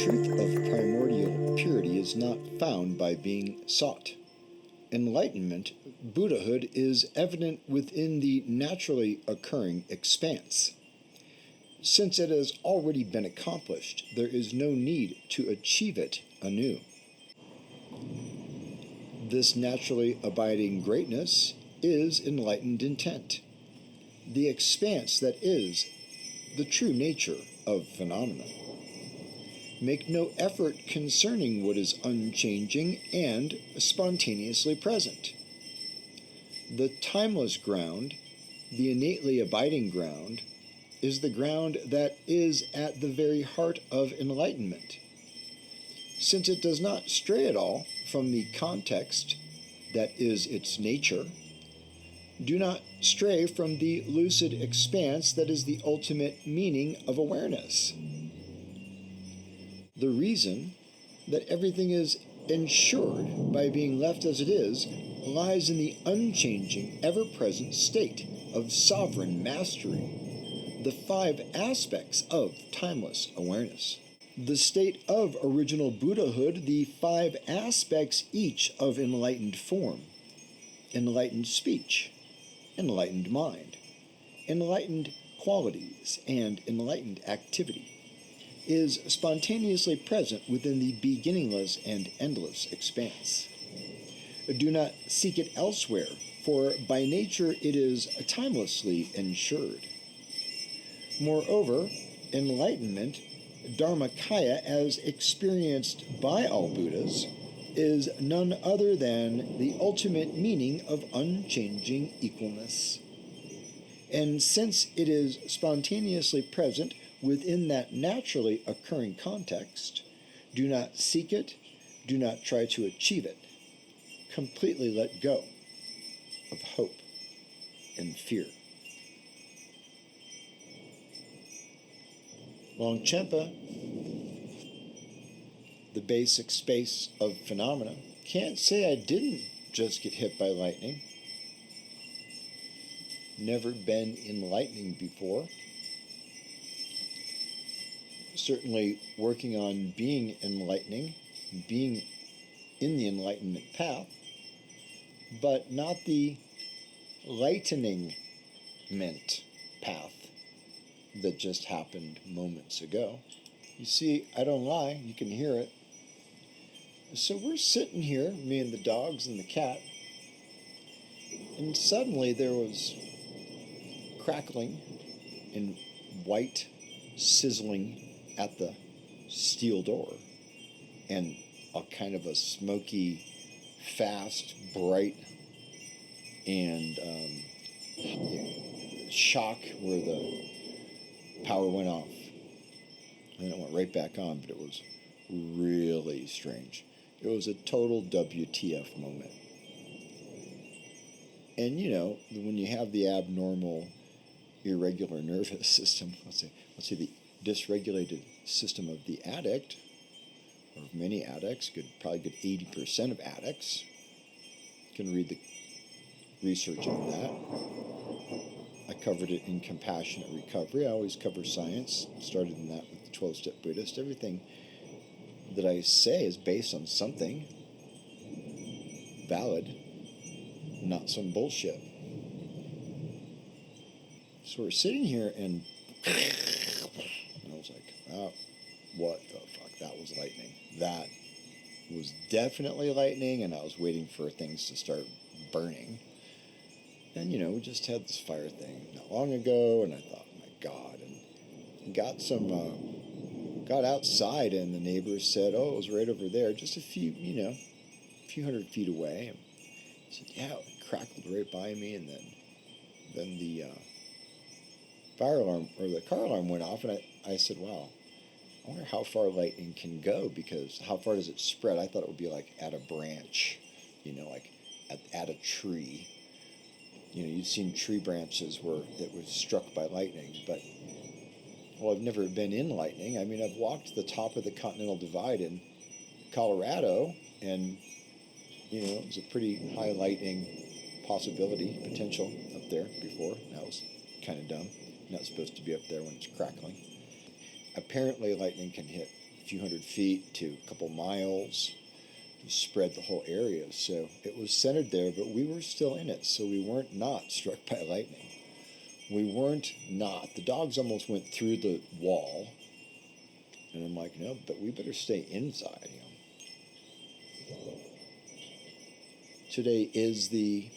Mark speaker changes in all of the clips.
Speaker 1: truth of primordial purity is not found by being sought. Enlightenment, Buddhahood, is evident within the naturally occurring expanse. Since it has already been accomplished, there is no need to achieve it anew. This naturally abiding greatness is enlightened intent, the expanse that is the true nature of phenomena. Make no effort concerning what is unchanging and spontaneously present. The timeless ground, the innately abiding ground, is the ground that is at the very heart of enlightenment. Since it does not stray at all from the context that is its nature, do not stray from the lucid expanse that is the ultimate meaning of awareness. The reason that everything is ensured by being left as it is lies in the unchanging, ever-present state of sovereign mastery, the 5 aspects of timeless awareness. The state of original Buddhahood, the 5 aspects each of enlightened form, enlightened speech, enlightened mind, enlightened qualities, and enlightened activity, is spontaneously present within the beginningless and endless expanse. Do not seek it elsewhere, for by nature it is timelessly ensured. Moreover, enlightenment, Dharmakaya, as experienced by all Buddhas, is none other than the ultimate meaning of unchanging equalness. And since it is spontaneously present within that naturally occurring context, do not seek it, do not try to achieve it. Completely let go of hope and fear. Longchenpa, the basic space of phenomena, can't say I didn't just get hit by lightning. Never been enlightening before. Certainly working on being enlightening, being in the enlightenment path, but not the lightening path that just happened moments ago. You see, I don't lie, you can hear it. So we're sitting here, me and the dogs and the cat, and suddenly there was crackling and white sizzling at the steel door, and a kind of a smoky, fast, bright, and shock where the power went off. And it went right back on, but it was really strange. It was a total WTF moment. And you know, when you have the abnormal, irregular nervous system, let's say the dysregulated system of the addict, or of many addicts, probably good 80% of addicts, you can read the research on that. I covered it in Compassionate Recovery. I always cover science, started in that with the 12-Step Buddhist. Everything that I say is based on something valid, not some bullshit. So we're sitting here and I was like, oh, what the fuck? That was lightning. That was definitely lightning, and I was waiting for things to start burning. And, you know, we just had this fire thing not long ago, and I thought, my God. And got outside, and the neighbors said, oh, it was right over there, just a few hundred feet away. And I said, yeah, it crackled right by me, and then the fire alarm, or the car alarm went off, and I said, wow, I wonder how far lightning can go, because how far does it spread? I thought it would be like at a branch, like at a tree. You've seen tree branches where it was struck by lightning, but, well, I've never been in lightning. I mean, I've walked the top of the Continental Divide in Colorado, and, it was a pretty high lightning potential up there before. That was kind of dumb. Not supposed to be up there when it's crackling. Apparently, lightning can hit few hundred feet to a couple miles, to spread the whole area. So it was centered there, but we were still in it. So we weren't not struck by lightning. We weren't not. The dogs almost went through the wall. And I'm like, no, but we better stay inside. Today is the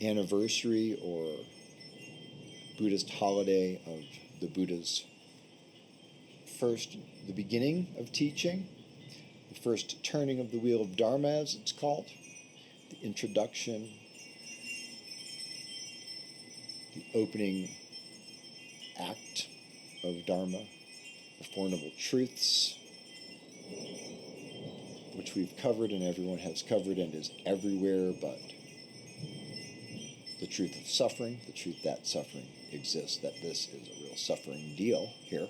Speaker 1: anniversary or Buddhist holiday of the Buddha's the beginning of teaching, the first turning of the wheel of Dharma, as it's called, the introduction, the opening act of Dharma, the Four Noble Truths, which we've covered and everyone has covered and is everywhere, but the truth of suffering, the truth that suffering exists, that this is a real suffering deal here,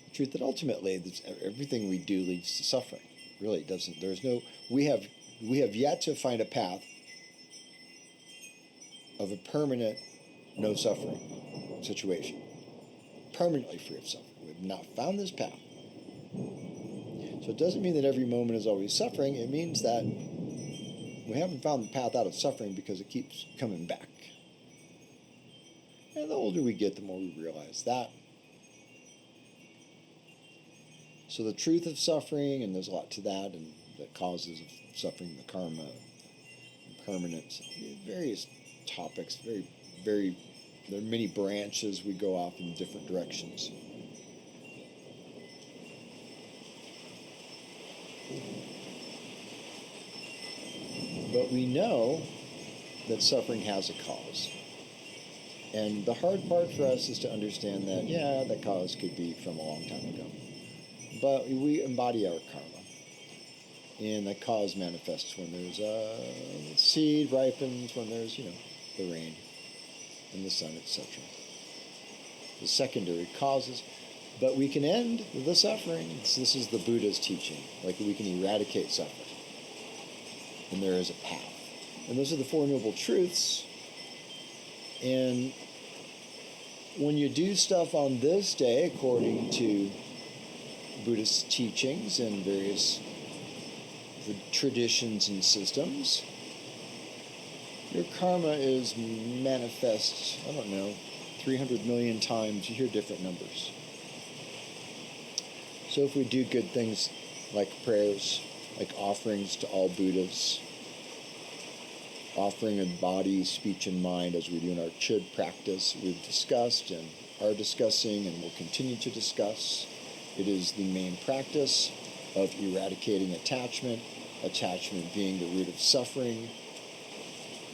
Speaker 1: the truth that ultimately everything we do leads to suffering. Really doesn't. We have yet to find a path of a permanent no suffering situation, permanently free of suffering. We have not found this path. So it doesn't mean that every moment is always suffering. It means that we haven't found the path out of suffering because it keeps coming back. And the older we get, the more we realize that. So the truth of suffering, and there's a lot to that, and the causes of suffering, the karma, impermanence, various topics, there are many branches. We go off in different directions. But we know that suffering has a cause. And the hard part for us is to understand that, that cause could be from a long time ago. But we embody our karma. And that cause manifests when there's a seed ripens, when there's, the rain and the sun, etc. The secondary causes. But we can end the suffering. This is the Buddha's teaching. Like we can eradicate suffering. And there is a path. And those are the Four Noble Truths. And when you do stuff on this day, according to Buddhist teachings and various traditions and systems, your karma is manifest, 300 million times. You hear different numbers. So if we do good things like prayers, like offerings to all Buddhas, offering in body, speech, and mind as we do in our chud practice, we've discussed and are discussing and will continue to discuss. It is the main practice of eradicating attachment being the root of suffering,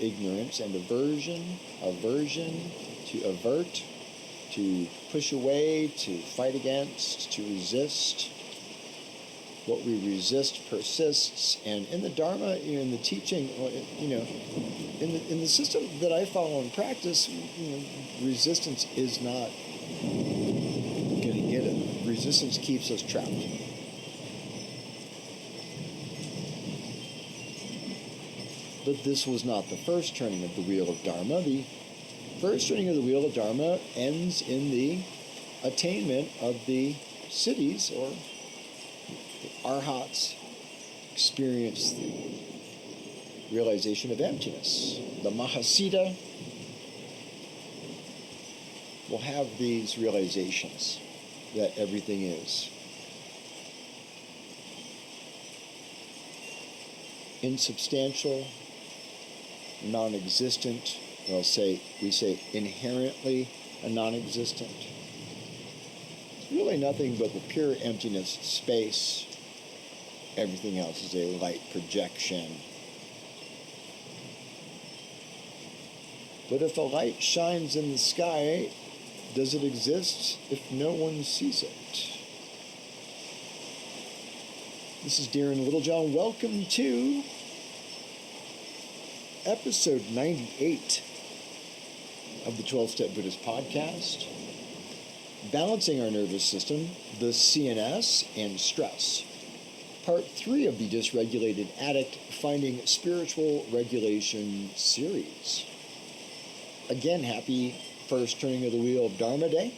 Speaker 1: ignorance and aversion, to avert, to push away, to fight against, to resist. What we resist persists, and in the Dharma, in the teaching, in the system that I follow and practice, resistance is not going to get it. Resistance keeps us trapped. But this was not the first turning of the wheel of Dharma. The first turning of the wheel of Dharma ends in the attainment of the siddhis, or the arhats experience the realization of emptiness. The Mahasiddha will have these realizations that everything is insubstantial, non-existent. We say inherently non-existent. It's really nothing but the pure emptiness, space. Everything else is a light projection. But if a light shines in the sky, does it exist if no one sees it? This is Darren Littlejohn. Welcome to episode 98 of the 12-Step Buddhist Podcast. Balancing our nervous system, the CNS, and stress. Part 3 of the Disregulated Addict Finding Spiritual Regulation series. Again, happy first turning of the wheel of Dharma Day.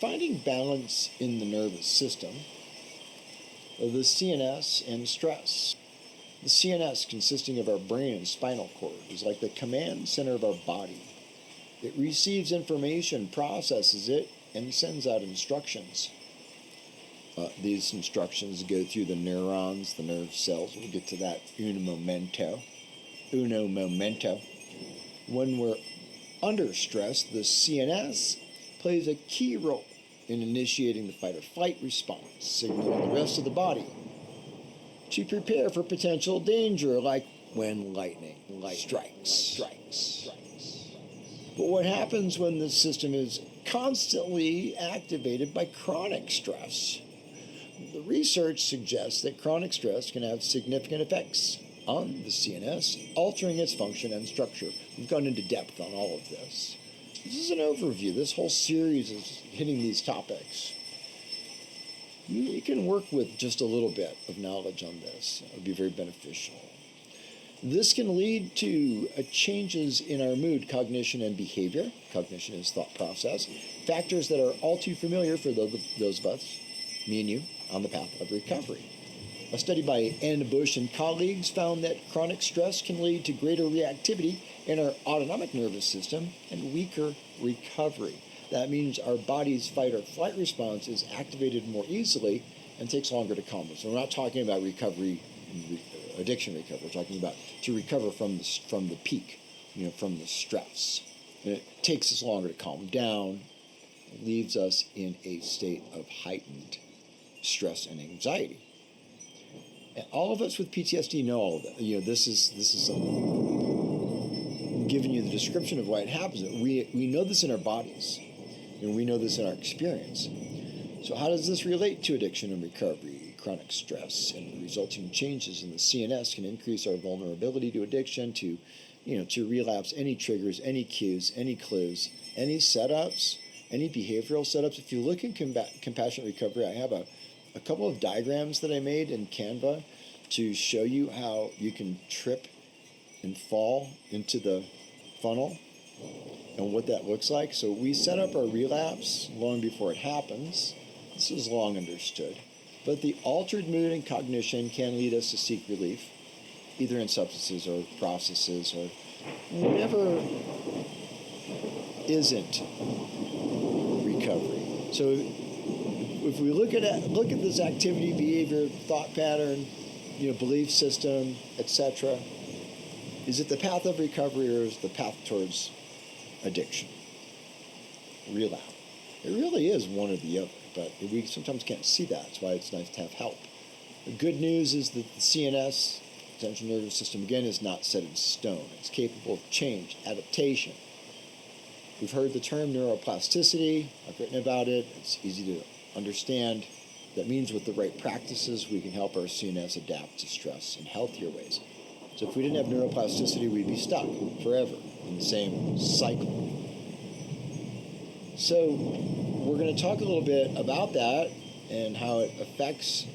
Speaker 1: Finding balance in the nervous system, the CNS and stress. The CNS, consisting of our brain and spinal cord, is like the command center of our body. It receives information, processes it, and sends out instructions. These instructions go through the neurons, the nerve cells. We'll get to that uno momento. When we're under stress, the CNS plays a key role in initiating the fight or flight response, signaling the rest of the body to prepare for potential danger, like when lightning strikes. But what happens when the system is constantly activated by chronic stress? The research suggests that chronic stress can have significant effects on the CNS, altering its function and structure. We've gone into depth on all of this. This is an overview. This whole series is hitting these topics. You can work with just a little bit of knowledge on this. It would be very beneficial. This can lead to changes in our mood, cognition, and behavior. Cognition is thought process. Factors that are all too familiar for those of us, me and you, on the path of recovery. A study by Ann Bush and colleagues found that chronic stress can lead to greater reactivity in our autonomic nervous system and weaker recovery. That means our body's fight or flight response is activated more easily and takes longer to calm us. So we're not talking about recovery, addiction recovery. We're talking about to recover from the peak, from the stress. And it takes us longer to calm down, leaves us in a state of heightened stress and anxiety. And all of us with PTSD know all of that. This is giving you the description of why it happens. We know this in our bodies, and we know this in our experience. So how does this relate to addiction and recovery? Chronic stress and the resulting changes in the CNS can increase our vulnerability to addiction, to relapse, any triggers, any cues, any clues, any setups, any behavioral setups. If you look in compassionate recovery, I have a couple of diagrams that I made in Canva to show you how you can trip and fall into the funnel and what that looks like. So we set up our relapse long before it happens. This is long understood. But the altered mood and cognition can lead us to seek relief, either in substances or processes or whatever isn't recovery. So if we look at this activity, behavior, thought pattern, belief system, etc., is it the path of recovery or is it the path towards addiction, relapse? It really is one or the other, but we sometimes can't see that. That's why it's nice to have help. The good news is that the CNS, central nervous system, again, is not set in stone. It's capable of change, adaptation. We've heard the term neuroplasticity. I've written about it. It's easy to understand. That means with the right practices, we can help our CNS adapt to stress in healthier ways. So if we didn't have neuroplasticity, we'd be stuck forever in the same cycle. So we're going to talk a little bit about that and how it affects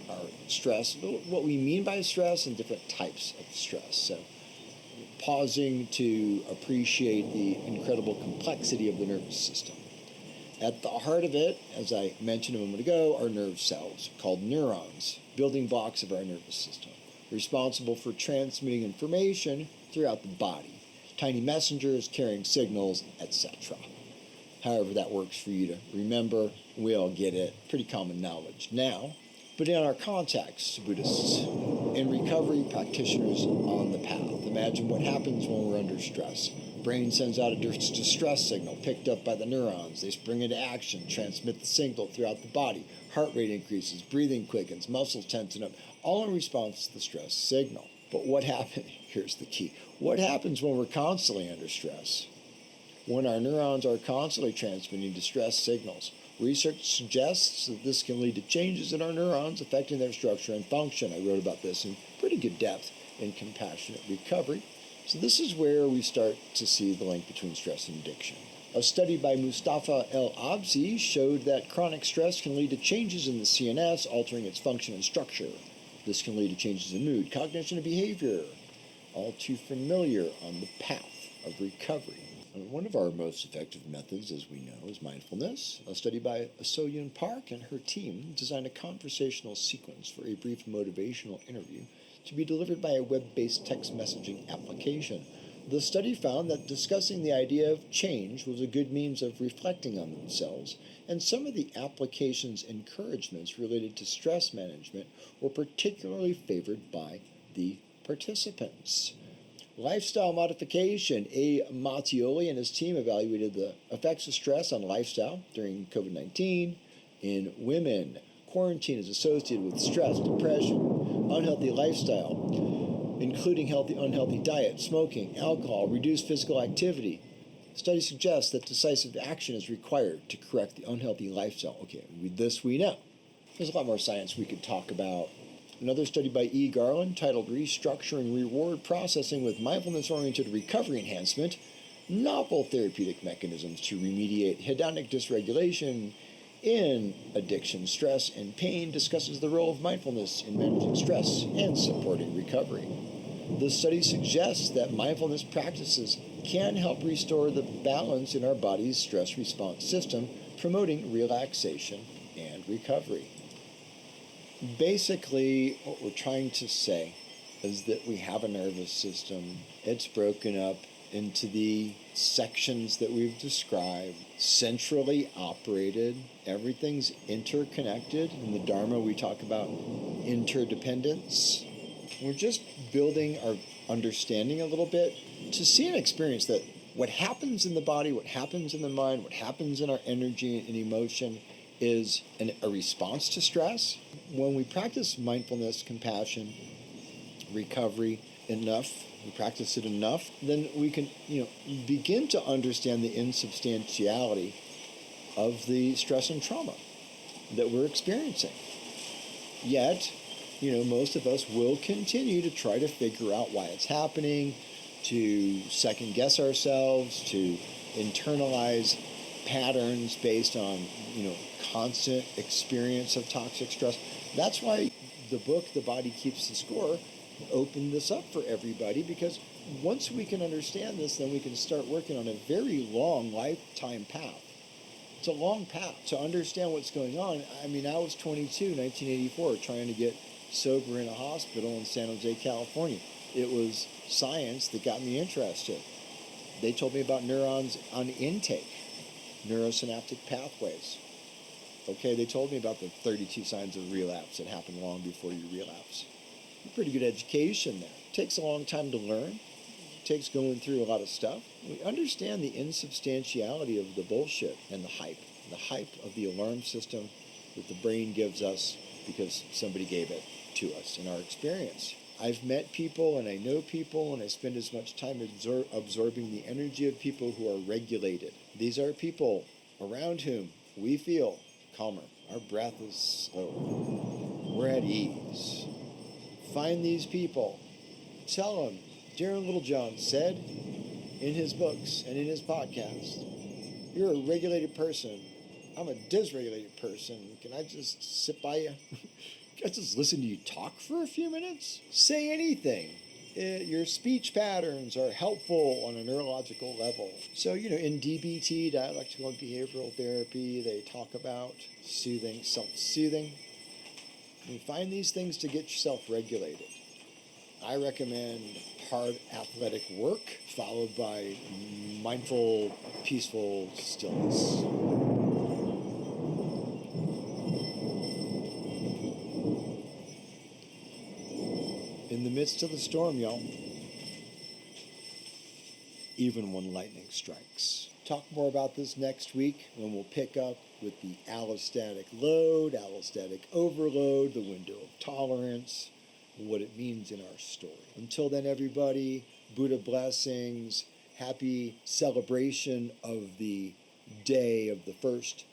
Speaker 1: our stress, what we mean by stress and different types of stress. So pausing to appreciate the incredible complexity of the nervous system. At the heart of it, as I mentioned a moment ago, are nerve cells called neurons, building blocks of our nervous system, responsible for transmitting information throughout the body, tiny messengers carrying signals, etc. However that works for you to remember, we all get it, pretty common knowledge now. But in our context, Buddhists and recovery practitioners on the path, imagine what happens when we're under stress. Brain sends out a distress signal picked up by the neurons. They spring into action, transmit the signal throughout the body. Heart rate increases, breathing quickens, muscles tensen up, all in response to the stress signal. But what happens? Here's the key. What happens when we're constantly under stress? When our neurons are constantly transmitting distress signals, research suggests that this can lead to changes in our neurons affecting their structure and function. I wrote about this in pretty good depth in Compassionate Recovery. So this is where we start to see the link between stress and addiction. A study by Mustafa El-Absi showed that chronic stress can lead to changes in the CNS, altering its function and structure. This can lead to changes in mood, cognition, and behavior, all too familiar on the path of recovery. One of our most effective methods, as we know, is mindfulness. A study by So-Yoon Park and her team designed a conversational sequence for a brief motivational interview to be delivered by a web-based text messaging application. The study found that discussing the idea of change was a good means of reflecting on themselves, and some of the application's encouragements related to stress management were particularly favored by the participants. Lifestyle modification. A. Mattioli and his team evaluated the effects of stress on lifestyle during COVID-19 in women. Quarantine is associated with stress, depression, unhealthy lifestyle, including unhealthy diet, smoking, alcohol, reduced physical activity. Study suggests that decisive action is required to correct the unhealthy lifestyle. Okay, with this we know. There's a lot more science we could talk about. Another study by E. Garland titled Restructuring Reward Processing with Mindfulness-Oriented Recovery Enhancement, Novel Therapeutic Mechanisms to Remediate Hedonic Dysregulation in Addiction, Stress, and Pain, discusses the role of mindfulness in managing stress and supporting recovery. The study suggests that mindfulness practices can help restore the balance in our body's stress response system, promoting relaxation and recovery. Basically, what we're trying to say is that we have a nervous system. It's broken up into the sections that we've described, centrally operated. Everything's interconnected. In the Dharma, we talk about interdependence. We're just building our understanding a little bit to see and experience that what happens in the body, what happens in the mind, what happens in our energy and emotion is a response to stress. When we practice mindfulness, compassion, recovery enough, we practice it enough, then we can, begin to understand the insubstantiality of the stress and trauma that we're experiencing. Yet, most of us will continue to try to figure out why it's happening, to second guess ourselves, to internalize patterns based on, constant experience of toxic stress. That's why the book, The Body Keeps the Score, opened this up for everybody, because once we can understand this, then we can start working on a very long lifetime path. It's a long path to understand what's going on. I was 22, 1984, trying to get sober in a hospital in San Jose, California. It was science that got me interested. They told me about neurons on intake, neurosynaptic pathways. Okay, they told me about the 32 signs of relapse that happen long before you relapse. Pretty good education there. It takes a long time to learn. It takes going through a lot of stuff. We understand the insubstantiality of the bullshit and the hype of the alarm system that the brain gives us because somebody gave it to us in our experience. I've met people and I know people, and I spend as much time absorbing the energy of people who are regulated. These are people around whom we feel calmer. Our breath is slower. We're at ease. Find these people. Tell them. Darren Littlejohn said in his books and in his podcast, you're a regulated person. I'm a dysregulated person. Can I just sit by you? Can I just listen to you talk for a few minutes? Say anything. Your speech patterns are helpful on a neurological level. So, in DBT, dialectical and behavioral therapy, they talk about soothing, self-soothing. You find these things to get yourself regulated. I recommend hard athletic work followed by mindful, peaceful stillness. In the midst of the storm, y'all, even when lightning strikes. Talk more about this next week when we'll pick up with the allostatic load, allostatic overload, the window of tolerance, what it means in our story. Until then, everybody, Buddha blessings, happy celebration of the day of the first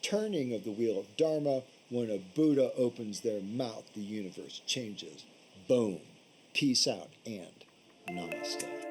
Speaker 1: turning of the wheel of Dharma. When a Buddha opens their mouth, the universe changes. Boom. Peace out and namaste.